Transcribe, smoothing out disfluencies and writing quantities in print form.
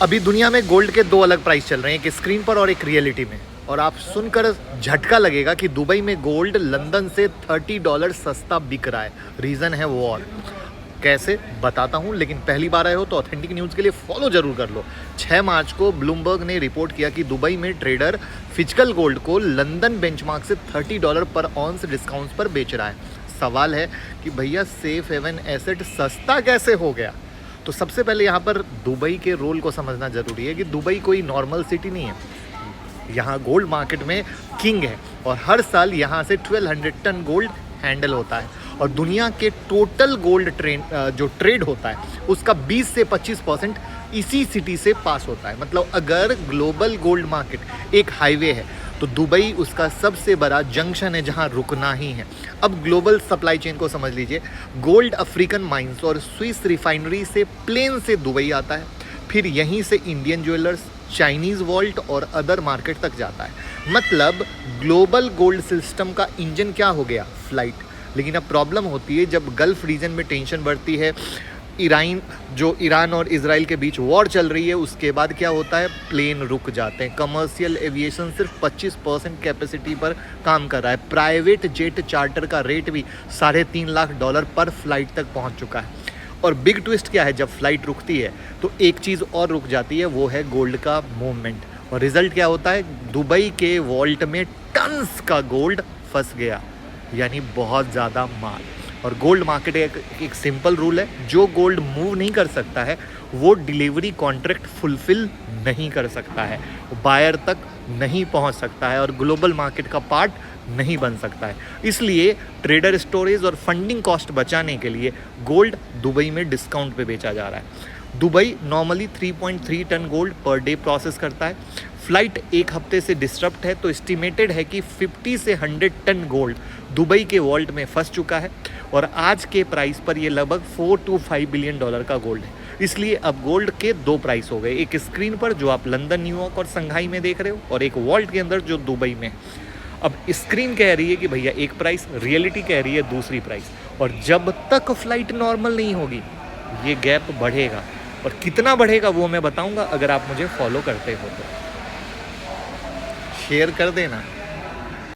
अभी दुनिया में गोल्ड के दो अलग प्राइस चल रहे हैं, एक स्क्रीन पर और एक रियलिटी में। और आप सुनकर झटका लगेगा कि दुबई में गोल्ड लंदन से $30 सस्ता बिक रहा है। रीज़न है वॉर। कैसे बताता हूँ, लेकिन पहली बार आए हो तो ऑथेंटिक न्यूज़ के लिए फॉलो जरूर कर लो। 6 मार्च को ब्लूमबर्ग ने रिपोर्ट किया कि दुबई में ट्रेडर फिजिकल गोल्ड को लंदन बेंचमार्क से $30 पर ऑन्स डिस्काउंट पर बेच रहा है। सवाल है कि भैया सेफ हेवन एसेट सस्ता कैसे हो गया? तो सबसे पहले यहाँ पर दुबई के रोल को समझना ज़रूरी है कि दुबई कोई नॉर्मल सिटी नहीं है। यहाँ गोल्ड मार्केट में किंग है और हर साल यहाँ से 1200 टन गोल्ड हैंडल होता है और दुनिया के टोटल गोल्ड जो ट्रेड होता है उसका 20 से 25% इसी सिटी से पास होता है। मतलब अगर ग्लोबल गोल्ड मार्केट एक हाईवे है तो दुबई उसका सबसे बड़ा जंक्शन है जहां रुकना ही है। अब ग्लोबल सप्लाई चेन को समझ लीजिए। गोल्ड अफ्रीकन माइंस और स्विस रिफाइनरी से प्लेन से दुबई आता है, फिर यहीं से इंडियन ज्वेलर्स, चाइनीज़ वॉल्ट और अदर मार्केट तक जाता है। मतलब ग्लोबल गोल्ड सिस्टम का इंजन क्या हो गया? फ्लाइट। लेकिन अब प्रॉब्लम होती है जब गल्फ रीजन में टेंशन बढ़ती है, ईरान और इजराइल के बीच वॉर चल रही है, उसके बाद क्या होता है? प्लेन रुक जाते हैं। कमर्शियल एविएशन सिर्फ 25% कैपेसिटी पर काम कर रहा है। प्राइवेट जेट चार्टर का रेट भी $3.5 लाख पर फ्लाइट तक पहुंच चुका है। और बिग ट्विस्ट क्या है? जब फ्लाइट रुकती है तो एक चीज़ और रुक जाती है, वो है गोल्ड का मूवमेंट। और रिजल्ट क्या होता है? दुबई के वॉल्ट में टन्स का गोल्ड फंस गया, यानी बहुत ज़्यादा माल। और गोल्ड मार्केट एक सिंपल रूल है, जो गोल्ड मूव नहीं कर सकता है वो डिलीवरी कॉन्ट्रैक्ट फुलफिल नहीं कर सकता है, बायर तक नहीं पहुंच सकता है और ग्लोबल मार्केट का पार्ट नहीं बन सकता है। इसलिए ट्रेडर स्टोरेज और फंडिंग कॉस्ट बचाने के लिए गोल्ड दुबई में डिस्काउंट पे बेचा जा रहा है। Dubai normally 3.3 ton gold per day process करता है। फ्लाइट एक हफ्ते से डिस्टर्ब्ड है तो एस्टिमेटेड है कि 50 से 100 टन गोल्ड दुबई के वॉल्ट में फंस चुका है और आज के प्राइस पर ये लगभग $4 to $5 बिलियन का गोल्ड है। इसलिए अब गोल्ड के दो प्राइस हो गए, एक स्क्रीन पर जो आप लंदन, न्यूयॉर्क और संघाई में देख रहे हो, और एक वॉल्ट के अंदर जो दुबई में। अब स्क्रीन कह रही है कि भैया एक प्राइस, रियलिटी कह रही है दूसरी प्राइस। और जब तक फ्लाइट नॉर्मल नहीं होगी ये गैप बढ़ेगा, और कितना बढ़ेगा वो मैं बताऊंगा अगर आप मुझे फॉलो करते हो तो। शेयर कर देना।